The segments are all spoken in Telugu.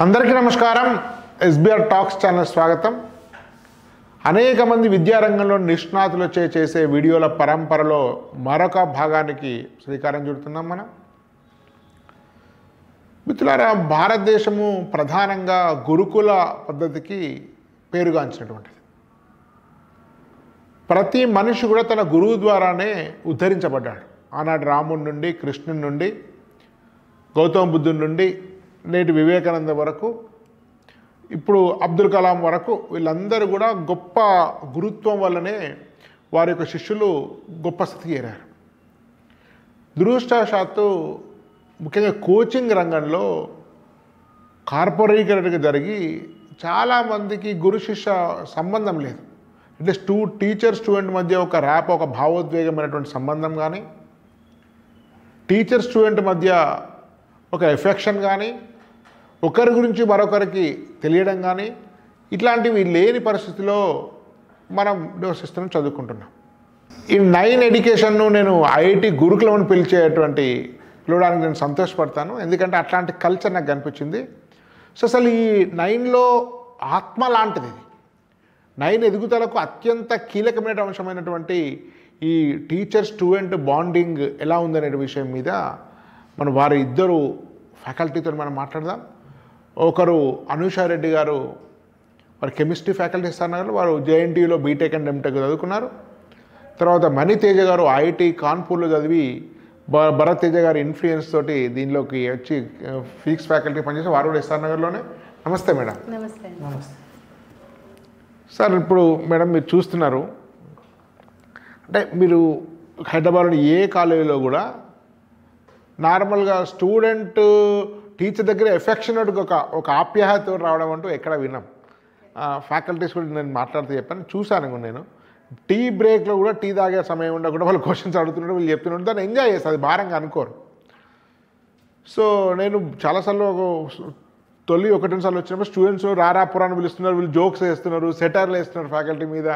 అందరికీ నమస్కారం. ఎస్బిఆర్ టాక్స్ ఛానల్ స్వాగతం. అనేక మంది విద్యారంగంలో నిష్ణాతులు చేసే వీడియోల పరంపరలో మరొక భాగానికి శ్రీకారం చుడుతున్నాం మనం. మిత్రులారా, భారతదేశము ప్రధానంగా గురుకుల పద్ధతికి పేరుగాంచినటువంటిది. ప్రతి మనిషి కూడా తన గురువు ద్వారానే ఉద్ధరించబడ్డాడు. ఆనాటి రాముడి నుండి, కృష్ణుడి నుండి, గౌతమ బుద్ధుడి నుండి, నేటి వివేకానంద వరకు, ఇప్పుడు అబ్దుల్ కలాం వరకు వీళ్ళందరూ కూడా గొప్ప గురుత్వం వల్లనే వారి యొక్క శిష్యులు గొప్ప స్థితికి చేరారు. దురదృష్టవశాత్తు ముఖ్యంగా కోచింగ్ రంగంలో కార్పొరేటీకరణ జరిగి చాలామందికి గురు శిష్య సంబంధం లేదు. అంటే టీచర్ స్టూడెంట్ మధ్య ఒక ర్యాప్, ఒక భావోద్వేగమైనటువంటి సంబంధం కానీ, టీచర్ స్టూడెంట్ మధ్య ఒక ఎఫెక్షన్ కానీ, ఒకరి గురించి మరొకరికి తెలియడం కానీ, ఇట్లాంటివి లేని పరిస్థితిలో మనం నివసిస్తున్నాం, చదువుకుంటున్నాం. ఈ 9 ఎడ్యుకేషన్ను నేను ఐఐటి గురుకులం అని పిలవడానికి నేను సంతోషపడతాను. ఎందుకంటే అట్లాంటి కల్చర్ నాకు కనిపించింది. సో అసలు ఈ 9లో ఆత్మ లాంటిది ఇది. 9 ఎదుగుదలకు అత్యంత కీలకమైన అంశమైనటువంటి ఈ టీచర్ స్టూడెంట్ బాండింగ్ ఎలా ఉందనే విషయం మీద మనం వారి ఇద్దరు ఫ్యాకల్టీతో మనం మాట్లాడదాం. ఒకరు అనూషారెడ్డి గారు, వారు కెమిస్ట్రీ ఫ్యాకల్టీ ఇస్తున్నారు. వారు జేఎన్టీయూలో బీటెక్ అండ్ ఎంటెక్ చదువుకున్నారు. తర్వాత మణితేజ గారు ఐఐటి కాన్పూర్లో చదివి భరత్ తేజ గారి ఇన్ఫ్లుయెన్స్ తోటి దీనిలోకి వచ్చి ఫిజిక్స్ ఫ్యాకల్టీ పనిచేసి వారు కూడా ఎస్ఆర్ నగర్లోనే. నమస్తే మేడం. నమస్తే. సార్, ఇప్పుడు మేడం మీరు చూస్తున్నారు, అంటే మీరు హైదరాబాద్లో ఏ కాలేజీలో కూడా నార్మల్గా స్టూడెంట్ టీచర్ దగ్గర ఎఫెక్షనేట్గా ఒక ఆప్యాయత రావడం అంటూ ఎక్కడ విన్నాం. ఫ్యాకల్టీస్ కూడా నేను మాట్లాడుతూ చెప్పాను, చూశాను. నేను టీ బ్రేక్లో కూడా టీ తాగే సమయం ఉండ కూడా వాళ్ళు క్వశ్చన్స్ అడుగుతున్నాడు, వీళ్ళు చెప్తున్నాడు, దాన్ని ఎంజాయ్ చేస్తారు, అది భారంగా అనుకోరు. సో నేను చాలాసార్లు తొలి 1-2 సార్లు వచ్చినప్పుడు స్టూడెంట్స్ రారాపురాన్ని పిలుస్తున్నారు, వీళ్ళు జోక్స్ వేస్తున్నారు, సెటర్లు వేస్తున్నారు ఫ్యాకల్టీ మీద.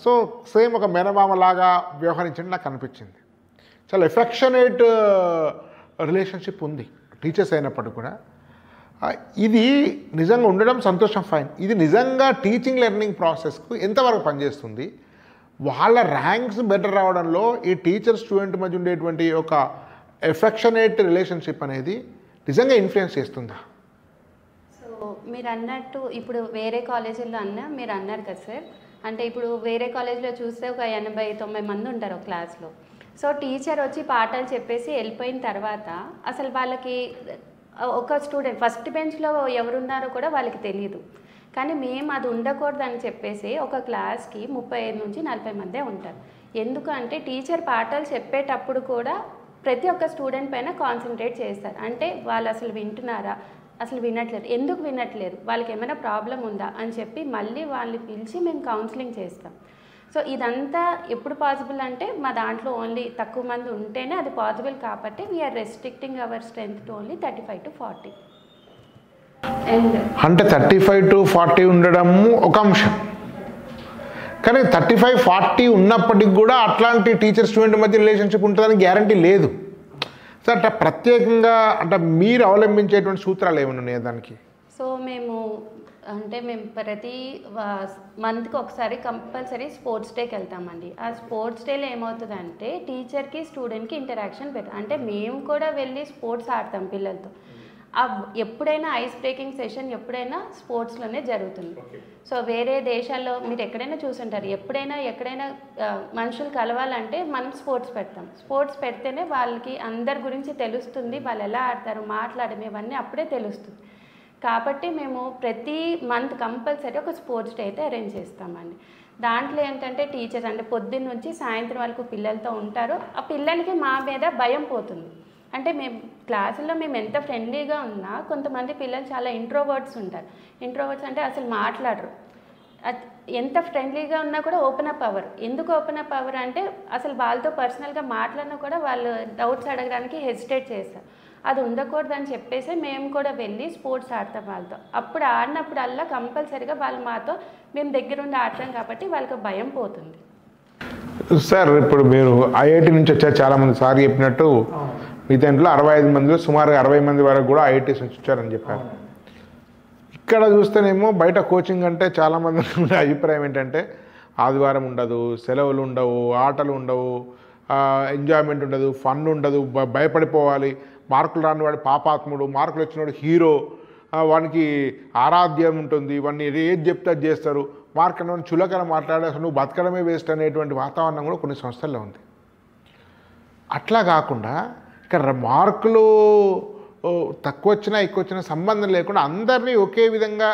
సో సేమ్ ఒక మెనమామలాగా వ్యవహరించండి నాకు అనిపించింది. చాలా ఎఫెక్షనేట్ రిలేషన్షిప్ ఉంది టీచర్స్ అయినప్పటికీ కూడా. ఇది నిజంగా ఉండడం సంతోషం, ఫైన్. ఇది నిజంగా టీచింగ్ లెర్నింగ్ ప్రాసెస్కు ఎంతవరకు పనిచేస్తుంది? వాళ్ళ ర్యాంక్స్ బెటర్ రావడంలో ఈ టీచర్ స్టూడెంట్ మధ్య ఉండేటువంటి ఒక ఎఫెక్షనేట్ రిలేషన్షిప్ అనేది నిజంగా ఇన్ఫ్లుయెన్స్ చేస్తుందా? సో మీరు అన్నట్టు ఇప్పుడు వేరే కాలేజీల్లో మీరు అన్నారు కదా సార్, అంటే ఇప్పుడు వేరే కాలేజీలో చూస్తే ఒక 80-90 మంది ఉంటారు ఒక క్లాస్లో. సో టీచర్ వచ్చి పాఠాలు చెప్పేసి వెళ్ళిపోయిన తర్వాత అసలు వాళ్ళకి ఒక స్టూడెంట్ ఫస్ట్ బెంచ్లో ఎవరున్నారో కూడా వాళ్ళకి తెలియదు. కానీ మేము అది ఉండకూడదు అని చెప్పేసి ఒక క్లాస్కి 35-40 మందే ఉంటారు. ఎందుకంటే టీచర్ పాఠాలు చెప్పేటప్పుడు కూడా ప్రతి ఒక్క స్టూడెంట్ పైన కాన్సన్ట్రేట్ చేస్తారు. అంటే వాళ్ళు అసలు వింటున్నారా, అసలు వినట్లేదు, ఎందుకు వినట్లేదు, వాళ్ళకి ఏమైనా ప్రాబ్లం ఉందా అని చెప్పి మళ్ళీ వాళ్ళని పిలిచి మేము కౌన్సిలింగ్ చేస్తాం. సో ఇదంతా ఎప్పుడు పాసిబుల్ అంటే మా దాంట్లో ఓన్లీ తక్కువ మంది ఉంటేనే అది పాసిబుల్. కాబట్టి we're restricting our strength to only 35-40. అంటే 35-40 ఉండడం ఒక అంశం, కానీ 35-40 ఉన్నప్పటికి కూడా అట్లాంటి టీచర్ స్టూడెంట్ మధ్య రిలేషన్షిప్ ఉంటుందని గ్యారంటీ లేదు. సో అంటే ప్రత్యేకంగా అంటే మీరు అవలంబించేటువంటి సూత్రాలు ఏమైనా ఉన్నాయా దానికి? సో మేము ప్రతి మంత్కి ఒకసారి కంపల్సరీ స్పోర్ట్స్ డేకి వెళ్తామండి. ఆ స్పోర్ట్స్ డేలో ఏమవుతుందంటే టీచర్కి స్టూడెంట్కి ఇంటరాక్షన్ పెడతాం. అంటే మేము కూడా వెళ్ళి స్పోర్ట్స్ ఆడతాం పిల్లలతో. ఎప్పుడైనా ఐస్ బ్రేకింగ్ సెషన్ ఎప్పుడైనా స్పోర్ట్స్లోనే జరుగుతుంది. సో వేరే దేశాల్లో మీరు ఎక్కడైనా చూసుంటారు, ఎక్కడైనా మనుషులు కలవాలంటే మనం స్పోర్ట్స్ పెడతాం. స్పోర్ట్స్ పెడితేనే వాళ్ళకి అందరి గురించి తెలుస్తుంది, వాళ్ళు ఎలా ఆడతారు, మాట్లాడడం ఇవన్నీ అప్పుడే తెలుస్తుంది. కాబట్టి మేము ప్రతి మంత్ కంపల్సరీ ఒక స్పోర్ట్స్ డే అయితే అరేంజ్ చేస్తామండి. దాంట్లో ఏంటంటే టీచర్స్ అంటే పొద్దున్న నుంచి సాయంత్రం వరకు పిల్లలతో ఉంటారు. ఆ పిల్లలకి మా మీద భయం పోతుంది. అంటే మేము క్లాసుల్లో మేము ఎంత ఫ్రెండ్లీగా ఉన్నా కొంతమంది పిల్లలు చాలా ఇంట్రోవర్ట్స్ ఉంటారు. ఇంట్రోవర్ట్స్ అంటే అసలు మాట్లాడరు. ఎంత ఫ్రెండ్లీగా ఉన్నా కూడా ఓపెన్ అప్ అవ్వరు. ఎందుకు ఓపెన్ అప్ అవ్వరు అంటే అసలు వాళ్ళతో పర్సనల్గా మాట్లాడినా కూడా వాళ్ళు డౌట్స్ అడగడానికి హెసిటేట్ చేస్తారు. అది ఉండకూడదని చెప్పేసి మేము కూడా వెళ్ళి స్పోర్ట్స్ ఆడతాం వాళ్ళతో. అప్పుడు ఆడినప్పుడల్లా కంపల్సరీగా వాళ్ళు మాతో మేము దగ్గరుండి ఆడతాం కాబట్టి వాళ్ళకి భయం పోతుంది. సార్, ఇప్పుడు మీరు ఐఐటి నుంచి వచ్చారు, చాలామంది సార్ చెప్పినట్టు మీ దాంట్లో 65 మందిలో సుమారుగా 60 మంది వరకు కూడా ఐఐటీస్ నుంచి వచ్చారని చెప్పారు. ఇక్కడ చూస్తేనేమో బయట కోచింగ్ అంటే చాలామంది ఉండే అభిప్రాయం ఏంటంటే ఆదివారం ఉండదు, సెలవులు ఉండవు, ఆటలు ఉండవు, ఎంజాయ్మెంట్ ఉండదు, ఫన్ ఉండదు, భయపడిపోవాలి, మార్కులు రానివాడు పాపాత్ముడు, మార్కులు వచ్చినవాడు హీరో, వానికి ఆరాధ్యం ఉంటుంది, వాడిని ఏది చెప్తే అది చేస్తారు, మార్క్ అన్న చులకన మాట్లాడే అసలు నువ్వు బతకడమే వేస్ట్ అనేటువంటి వాతావరణం కూడా కొన్ని సంస్థల్లో ఉంది. అట్లా కాకుండా ఇక్కడ మార్కులు తక్కువ వచ్చినా ఎక్కువ వచ్చినా సంబంధం లేకుండా అందరినీ ఒకే విధంగా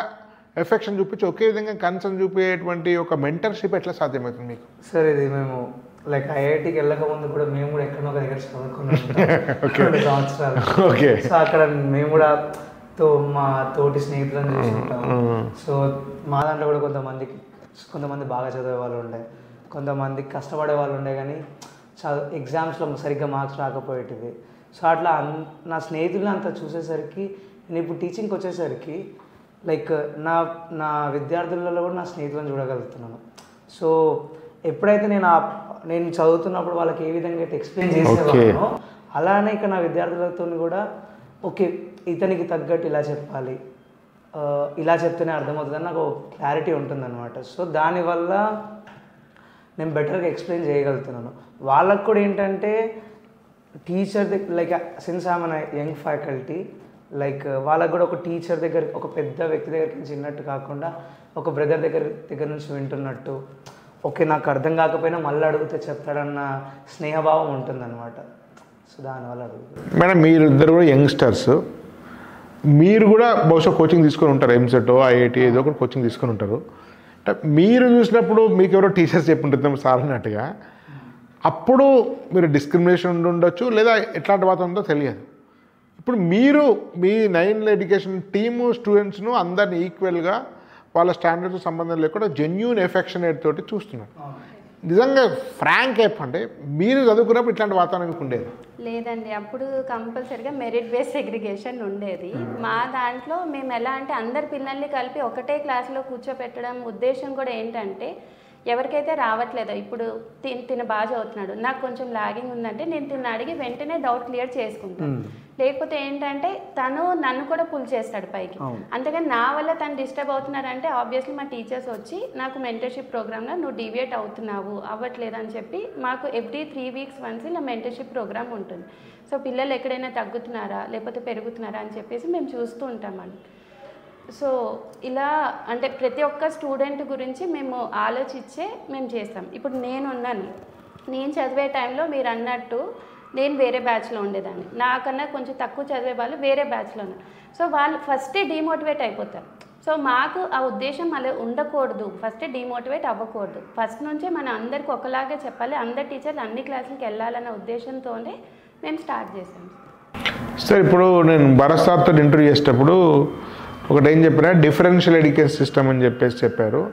ఎఫెక్షన్ చూపించి ఒకే విధంగా కన్సర్న్ చూపేటువంటి ఒక మెంటర్షిప్ ఎట్లా సాధ్యమవుతుంది మీకు? సార్ ఇది మేము లైక్ ఐఐటికి వెళ్ళక ముందు కూడా మేము కూడా ఎక్కడో ఒక దగ్గర చదువుకున్నాం సంవత్సరాలు. ఓకే. సో అక్కడ మేము కూడా మా తోటి స్నేహితులను చూసుకుంటాం. సో మా దాంట్లో కూడా కొంతమంది బాగా చదివే వాళ్ళు ఉండే, కొంతమంది కష్టపడే వాళ్ళు ఉండే, కానీ ఎగ్జామ్స్లో సరిగ్గా మార్క్స్ రాకపోయేటివి. సో అట్లా నా స్నేహితులను అంతా చూసేసరికి నేను ఇప్పుడు టీచింగ్కి వచ్చేసరికి లైక్ నా విద్యార్థులలో కూడా నా స్నేహితులను చూడగలుగుతున్నాను. సో ఎప్పుడైతే నేను చదువుతున్నప్పుడు వాళ్ళకి ఏ విధంగా అయితే ఎక్స్ప్లెయిన్ చేసేవాళ్ళనో అలానే ఇక నా విద్యార్థులతో కూడా ఓకే ఇతనికి తగ్గట్టు ఇలా చెప్పాలి, ఇలా చెప్తేనే అర్థమవుతుందని నాకు క్లారిటీ ఉంటుందన్నమాట. సో దానివల్ల నేను బెటర్గా ఎక్స్ప్లెయిన్ చేయగలుగుతున్నాను. వాళ్ళకు కూడా ఏంటంటే teacher like since I'm young faculty, like వాళ్ళకు కూడా ఒక టీచర్ దగ్గర ఒక పెద్ద వ్యక్తి దగ్గరికి నుంచి విన్నట్టు కాకుండా ఒక బ్రదర్ దగ్గర నుంచి వింటున్నట్టు, ఓకే నాకు అర్థం కాకపోయినా మళ్ళీ అడిగితే చెప్తాడన్న స్నేహభావం ఉంటుందన్నమాట. సో దానివల్ల అడుగుతుంది. మేడం మీరు ఇద్దరు కూడా యంగ్స్టర్స్, మీరు కూడా బహుశా కోచింగ్ తీసుకొని ఉంటారు, ఎంసెట్ ఐఐటి ఏదో ఒకటి కోచింగ్ తీసుకొని ఉంటారు. అంటే మీరు చూసినప్పుడు మీకు ఎవరో టీచర్స్ చెప్పుంటుంది సార్ అన్నట్టుగా, అప్పుడు మీరు డిస్క్రిమినేషన్ ఉండొచ్చు లేదా ఎట్లాంటి వాతావరణం ఉందో తెలియదు. ఇప్పుడు మీరు మీ 9 ఎడ్యుకేషన్ టీము స్టూడెంట్స్ను అందరినీ ఈక్వల్గా వాళ్ళ స్టాండర్డ్స్ సంబంధం లేకుండా జెన్యూన్ ఎఫెక్షనేట్ తోటి చూస్తున్నారు. నిజంగా ఫ్రాంక్ చెప్పండి, మీరు చదువుకున్నప్పుడు ఇట్లాంటి వాతావరణం మీకు ఉండేది లేదండి. అప్పుడు కంపల్సరీగా మెరిట్ బేస్ సెగ్రిగేషన్ ఉండేది. మా దాంట్లో మేము ఎలా అంటే అందరి పిల్లల్ని కలిపి ఒకటే క్లాస్లో కూర్చోపెట్టడం ఉద్దేశం కూడా ఏంటంటే ఎవరికైతే రావట్లేదో, ఇప్పుడు తిన బాగా చదువుతున్నాడు, నాకు కొంచెం లాగింగ్ ఉందంటే నేను తిన్న అడిగి వెంటనే డౌట్ క్లియర్ చేసుకుంటాను. లేకపోతే ఏంటంటే తను నన్ను కూడా పుల్ చేస్తాడు పైకి. అంతేగాని నా వల్ల తను డిస్టర్బ్ అవుతున్నారంటే ఆబ్వియస్లీ మా టీచర్స్ వచ్చి నాకు మెంటర్షిప్ ప్రోగ్రామ్లో నువ్వు డివియేట్ అవుతున్నావు అవ్వట్లేదు అని చెప్పి మాకు ఎవ్రీ 3 వీక్స్ వన్స్ ఇలా మెంటర్షిప్ ప్రోగ్రామ్ ఉంటుంది. సో పిల్లలు ఎక్కడైనా తగ్గుతున్నారా లేకపోతే పెరుగుతున్నారా అని చెప్పేసి మేము చూస్తూ ఉంటామండి. సో ఇలా అంటే ప్రతి ఒక్క స్టూడెంట్ గురించి మేము ఆలోచించే మేము చేస్తాం. ఇప్పుడు నేను చదివే టైంలో మీరు అన్నట్టు నేను వేరే బ్యాచ్లో ఉండేదాన్ని, నాకన్నా కొంచెం తక్కువ చదివే వాళ్ళు వేరే బ్యాచ్లో ఉన్నారు. సో వాళ్ళు ఫస్టే డిమోటివేట్ అయిపోతారు. సో మాకు ఆ ఉద్దేశం అలా ఉండకూడదు, ఫస్టే డిమోటివేట్ అవ్వకూడదు, ఫస్ట్ నుంచే మన అందరికి ఒకలాగే చెప్పాలి, అందరు టీచర్లు అన్ని క్లాసులకి వెళ్ళాలన్న ఉద్దేశంతోనే మేము స్టార్ట్ చేసాం. సార్ ఇప్పుడు నేను భరత్ సార్తో ఇంటర్వ్యూ చేసేటప్పుడు ఒకటి ఏం చెప్పినా డిఫరెన్షియల్ ఎడ్యుకేషన్ సిస్టమ్ అని చెప్పారు.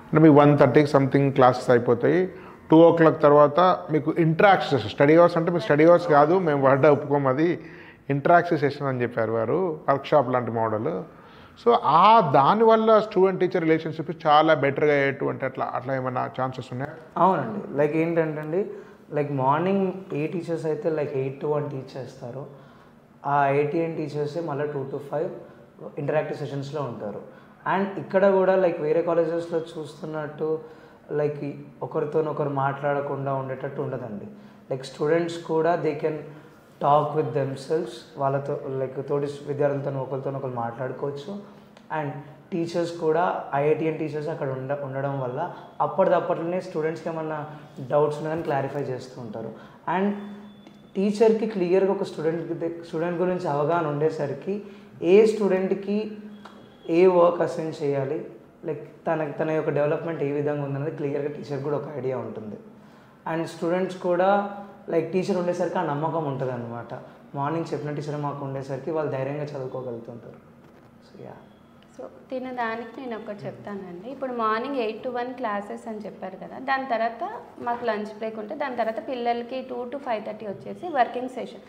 అంటే మీకు 1:30కి సంథింగ్ క్లాసెస్ అయిపోతాయి, 2 o'clock తర్వాత మీకు ఇంటరాక్షన్ స్టడీ అవర్స్ అంటే మీకు స్టడీ అవర్స్ కాదు, మేము వర్డ్ ఒప్పుకోము, అది ఇంటరాక్షన్ సెషన్ అని చెప్పారు వారు, వర్క్షాప్ లాంటి మోడల్. సో దానివల్ల స్టూడెంట్ టీచర్ రిలేషన్షిప్ చాలా బెటర్గా అయ్యేటువంటి అట్లా ఏమైనా ఛాన్సెస్ ఉన్నాయి? అవునండి. లైక్ ఏంటంటే అండి, లైక్ మార్నింగ్ ఏ టీచర్స్ అయితే లైక్ 8 to 1 టీచ్ చేస్తారో ఆ 8 టీచర్సే మళ్ళీ 2 to 5 ఇంటరాక్టివ్ సెషన్స్లో ఉంటారు. అండ్ ఇక్కడ కూడా లైక్ వేరే కాలేజెస్లో చూస్తున్నట్టు లైక్ ఒకరితోనొకరు మాట్లాడకుండా ఉండేటట్టు ఉండదండి. లైక్ స్టూడెంట్స్ కూడా they can talk with themselves, వాళ్ళతో లైక్ తోటి విద్యార్థులతో ఒకరితోనొకరు మాట్లాడుకోవచ్చు. అండ్ టీచర్స్ కూడా ఐఐటిఎన్ టీచర్స్ అక్కడ ఉండడం వల్ల అప్పటిదప్పట్లోనే స్టూడెంట్స్కి ఏమన్నా డౌట్స్ ఉన్నదని క్లారిఫై చేస్తూ ఉంటారు. అండ్ టీచర్కి క్లియర్గా ఒక స్టూడెంట్ గురించి అవగాహన ఉండేసరికి ఏ స్టూడెంట్కి ఏ వర్క్ అసైన్ చేయాలి, లైక్ తన యొక్క డెవలప్మెంట్ ఏ విధంగా ఉందనేది క్లియర్గా టీచర్ కూడా ఒక ఐడియా ఉంటుంది. అండ్ స్టూడెంట్స్ కూడా లైక్ టీచర్ ఉండేసరికి ఆ నమ్మకం ఉంటుంది అనమాట. మార్నింగ్ చెప్పిన టీచర్ మాకు ఉండేసరికి వాళ్ళు ధైర్యంగా చదువుకోగలుగుతుంటారు. సో సో దానికి నేను ఒకటి చెప్తానండి. ఇప్పుడు మార్నింగ్ 8 to 1 క్లాసెస్ అని చెప్పారు కదా, దాని తర్వాత మాకు లంచ్ బ్రేక్ ఉంటే దాని తర్వాత పిల్లలకి 2 to 5:30 వచ్చేసి వర్కింగ్ సెషన్.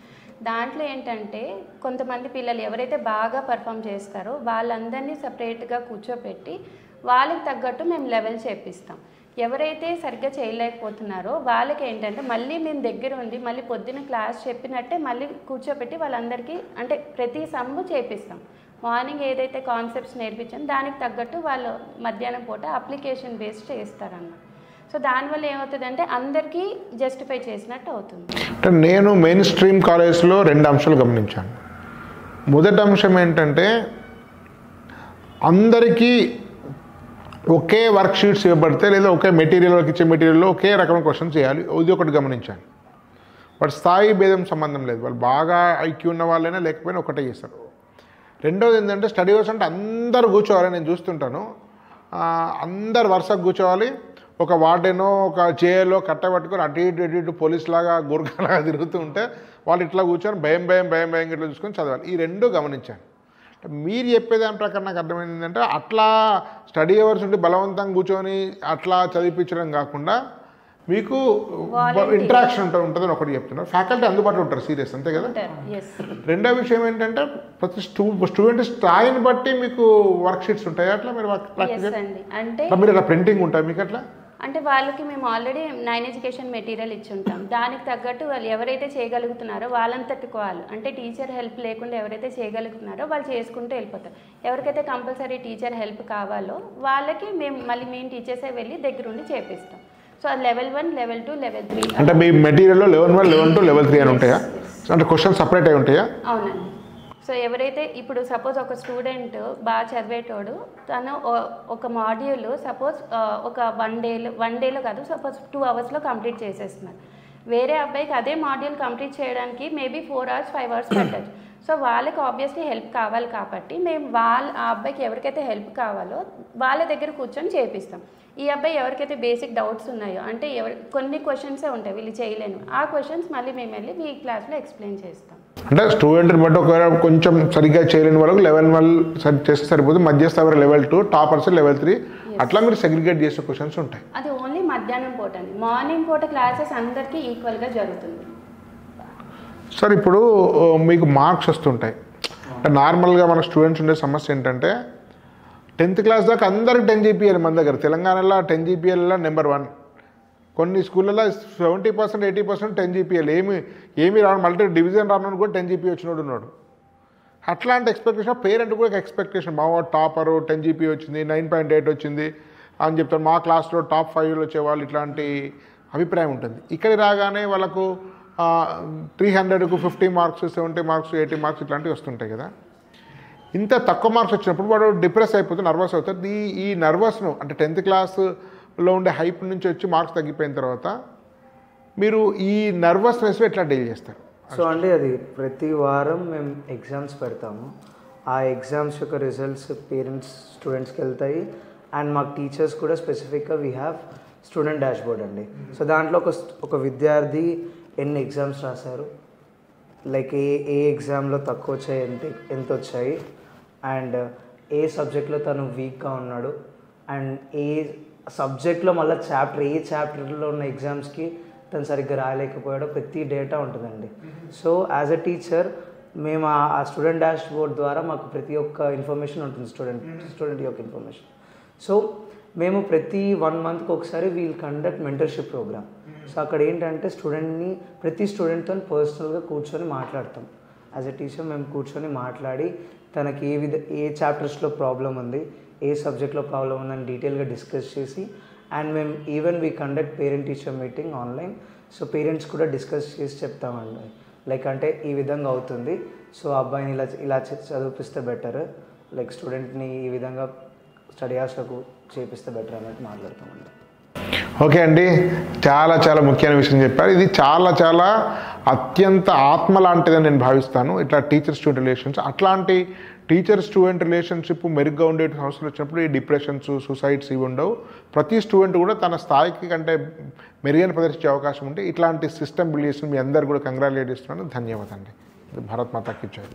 దాంట్లో ఏంటంటే కొంతమంది పిల్లలు ఎవరైతే బాగా పర్ఫామ్ చేస్తారో వాళ్ళందరినీ సపరేట్గా కూర్చోపెట్టి వాళ్ళకి తగ్గట్టు మేము లెవెల్ చేపిస్తాం. ఎవరైతే సరిగ్గా చేయలేకపోతున్నారో వాళ్ళకి ఏంటంటే మళ్ళీ మేము దగ్గర ఉండి మళ్ళీ పొద్దున క్లాస్ చెప్పినట్టే మళ్ళీ కూర్చోబెట్టి వాళ్ళందరికీ అంటే ప్రతి సమ్ము చేపిస్తాం. మార్నింగ్ ఏదైతే కాన్సెప్ట్స్ నేర్పించామో దానికి తగ్గట్టు వాళ్ళు మధ్యాహ్నం పూట అప్లికేషన్ బేస్డ్ చేస్తారన్నమాట. సో దానివల్ల ఏమవుతుందంటే అందరికీ జస్టిఫై చేసినట్టు అవుతుంది. అంటే నేను మెయిన్ స్ట్రీమ్ కాలేజ్లో 2 అంశాలు గమనించాను. మొదటి అంశం ఏంటంటే అందరికీ ఒకే వర్క్ షీట్స్ ఇవ్వబడితే లేదా ఒకే మెటీరియల్కి ఇచ్చే మెటీరియల్లో ఒకే రకమైన క్వశ్చన్స్ చేయాలి. ఇది ఒకటి గమనించాను. వాటి స్థాయి భేదం సంబంధం లేదు, వాళ్ళు బాగా ఐక్యూ ఉన్న వాళ్ళైనా లేకపోయినా ఒకటే చేస్తారు. రెండోది ఏంటంటే స్టడీ అవర్స్ అంటే అందరు కూర్చోవాలి. నేను చూస్తుంటాను అందరు వరుసకు కూర్చోవాలి. ఒక వార్డెనో ఒక జేఏలో కట్టబట్టుకొని అటు ఇటు పోలీస్ లాగా గురకలాగా తిరుగుతూ ఉంటే వాళ్ళు ఇట్లా కూర్చొని భయం ఇట్లా చూసుకొని చదవాలి. ఈ 2 గమనించాను. మీరు చెప్పేదాని ప్రకారం నాకు అర్థమైంది ఏంటంటే అట్లా స్టడీ అవర్స్ ఉండి బలవంతంగా కూర్చొని అట్లా చదివించడం కాకుండా మీకు ఇంటరాక్షన్ ఉంటుందని ఒకటి చెప్తున్నారు. ఫ్యాకల్టీ అందుబాటులో ఉంటారు, సీరియస్ అంతే కదా. రెండో విషయం ఏంటంటే ప్రతి స్టూడెంట్ స్థాయిని బట్టి మీకు వర్క్ షీట్స్ ఉంటాయి అట్లా మీరు మీరు అట్లా ప్రింటింగ్ ఉంటాయి మీకు అట్లా అంటే వాళ్ళకి మేము ఆల్రెడీ 9 ఎడ్యుకేషన్ మెటీరియల్ ఇచ్చి ఉంటాం. దానికి తగ్గట్టు వాళ్ళు ఎవరైతే చేయగలుగుతున్నారో వాళ్ళంతటికి వాళ్ళు అంటే టీచర్ హెల్ప్ లేకుండా ఎవరైతే చేయగలుగుతున్నారో వాళ్ళు చేసుకుంటూ వెళ్ళిపోతారు. ఎవరికైతే కంపల్సరీ టీచర్ హెల్ప్ కావాలో వాళ్ళకి మేము టీచర్సే వెళ్ళి దగ్గరుండి చేపిస్తాం. సో అది లెవెల్ 1, లెవెల్ 2, లెవెల్ 3 అంటే మీ మెటీరియల్లో లెవెల్ 1, లెవెల్ 2, లెవెల్ 3 అని ఉంటాయా? అంటే క్వశ్చన్ సపరేట్ అయి ఉంటాయా? అవునండి. సో ఎవరైతే ఇప్పుడు సపోజ్ ఒక స్టూడెంట్ బాగా చదివేటోడు తను ఒక మాడ్యూల్ సపోజ్ ఒక వన్ డేలో కాదు సపోజ్ 2 అవర్స్లో కంప్లీట్ చేసేస్తున్నారు. వేరే అబ్బాయికి అదే మాడ్యూల్ కంప్లీట్ చేయడానికి మేబీ 4 hours 5 hours పట్టచ్చు. సో వాళ్ళకి ఆబ్వియస్లీ హెల్ప్ కావాలి కాబట్టి మేము ఆ అబ్బాయికి ఎవరికైతే హెల్ప్ కావాలో వాళ్ళ దగ్గర కూర్చొని చేపిస్తాం. ఈ అబ్బాయి ఎవరికైతే బేసిక్ డౌట్స్ ఉన్నాయో అంటే కొన్ని క్వశ్చన్సే ఉంటాయి వీళ్ళు చేయలేను, ఆ క్వశ్చన్స్ మళ్ళీ మేము వెళ్ళి మీ క్లాస్లో ఎక్స్ప్లెయిన్ చేస్తాం. అంటే స్టూడెంట్ని బట్టి ఒకవేళ కొంచెం సరిగ్గా చేయలేని వాళ్ళకి లెవెల్ 1 చేస్తే సరిపోతుంది, మధ్యస్థ లెవెల్ 2, టాపర్స్ లెవెల్ 3 అట్లా మీరు సెగ్రిగేట్ చేసే క్వశ్చన్స్ ఉంటాయి. అది ఓన్లీ మధ్యాహ్నం పూట అండి. మార్నింగ్ పూట క్లాసెస్ అందరికీ ఈక్వల్గా జరుగుతుంది. సార్ ఇప్పుడు మీకు మార్క్స్ వస్తుంటాయి. అంటే నార్మల్గా మన స్టూడెంట్స్ ఉండే సమస్య ఏంటంటే 10th క్లాస్ దాకా అందరికి 10 GPA మన దగ్గర. తెలంగాణలో 10 GPA నెంబర్ 1. కొన్ని స్కూళ్ళలో 70%, 80% 10 GPA ఏమి రాను మల్టీ డివిజన్ రాను కూడా 10 GPA వచ్చినోడు ఉన్నాడు. అట్లాంటి ఎక్స్పెక్టేషన్ పేరెంట్ కూడా ఎక్స్పెక్టేషన్ మా టాపరు 10 GPA వచ్చింది, 9.8 వచ్చింది అని చెప్తారు. మా క్లాస్లో టాప్ 5 వచ్చేవాళ్ళు ఇట్లాంటి అభిప్రాయం ఉంటుంది. ఇక్కడ రాగానే వాళ్ళకు 300కు 50 మార్క్స్, 70 మార్క్స్, 80 మార్క్స్ ఇట్లాంటివి వస్తుంటాయి కదా. ఇంత తక్కువ మార్క్స్ వచ్చినప్పుడు వాడు డిప్రెస్ అయిపోతే నర్వస్ అవుతారు. ఈ నర్వస్ను అంటే 10th క్లాస్లో ఉండే హైప్ నుంచి వచ్చి మార్క్స్ తగ్గిపోయిన తర్వాత మీరు ఈ నర్వస్నెస్ ఎట్లా డీల్ చేస్తారు? సో అండి అది ప్రతి వారం మేము ఎగ్జామ్స్ పెడతాము. ఆ ఎగ్జామ్స్ యొక్క రిజల్ట్స్ పేరెంట్స్ స్టూడెంట్స్కి వెళ్తాయి. అండ్ మాకు టీచర్స్ కూడా స్పెసిఫిక్గా వీ హ్యావ్ స్టూడెంట్ డాష్బోర్డ్ అండి. సో దాంట్లో ఒక విద్యార్థి ఎన్ని ఎగ్జామ్స్ రాశారు, లైక్ ఏ ఎగ్జామ్లో తక్కువ వచ్చాయి, ఎంత వచ్చాయి, అండ్ ఏ సబ్జెక్ట్లో తను వీక్గా ఉన్నాడు, అండ్ ఏ సబ్జెక్ట్లో మళ్ళీ ఏ చాప్టర్లో ఉన్న ఎగ్జామ్స్కి తను సరిగ్గా రాయలేకపోయాడో ప్రతి డేటా ఉంటుందండి. సో యాజ్ అ టీచర్ మేము ఆ స్టూడెంట్ డాష్ బోర్డ్ ద్వారా మాకు ప్రతి ఒక్క ఇన్ఫర్మేషన్ ఉంటుంది, స్టూడెంట్ యొక్క ఇన్ఫర్మేషన్. సో మేము ప్రతి 1 monthకి ఒకసారి we'll conduct mentorship program. So అక్కడ ఏంటంటే ప్రతి స్టూడెంట్తో పర్సనల్గా కూర్చొని మాట్లాడతాం. యాజ్ ఎ టీచర్ మేము కూర్చొని మాట్లాడి తనకి ఏ చాప్టర్స్లో ప్రాబ్లం ఉంది, ఏ సబ్జెక్ట్లో ప్రాబ్లం ఉందని డీటెయిల్గా డిస్కస్ చేసి అండ్ మేము even we conduct parent teacher meeting online. So parents కూడా డిస్కస్ చేసి చెప్తామండి, లైక్ అంటే ఈ విధంగా అవుతుంది, సో అబ్బాయిని ఇలా చదివిపిస్తే బెటర్, లైక్ స్టూడెంట్ని ఈ విధంగా స్టడీ హాస్టల్కు చేపిస్తే బెటర్ అన్నట్టు మాట్లాడతామండి. ఓకే అండి, చాలా చాలా ముఖ్యమైన విషయం చెప్పారు. ఇది చాలా అత్యంత ఆత్మ లాంటిదని నేను భావిస్తాను. ఇట్లా టీచర్ స్టూడెంట్ రిలేషన్స్, అట్లాంటి టీచర్ స్టూడెంట్ రిలేషన్షిప్ మెరుగ్గా ఉండే సంవత్సరాలు వచ్చినప్పుడు ఈ డిప్రెషన్స్, సూసైడ్స్ ఇవి ఉండవు. ప్రతి స్టూడెంట్ కూడా తన స్థాయికి కంటే మెరుగైన ప్రదర్శించే అవకాశం ఉంటే ఇట్లాంటి సిస్టమ్ బిల్డ్ చేసి మీ అందరు కూడా కంగ్రాచులేట్ చేస్తున్నాను. ధన్యవాదాలు అండి. భారత్ మాతాకి జై.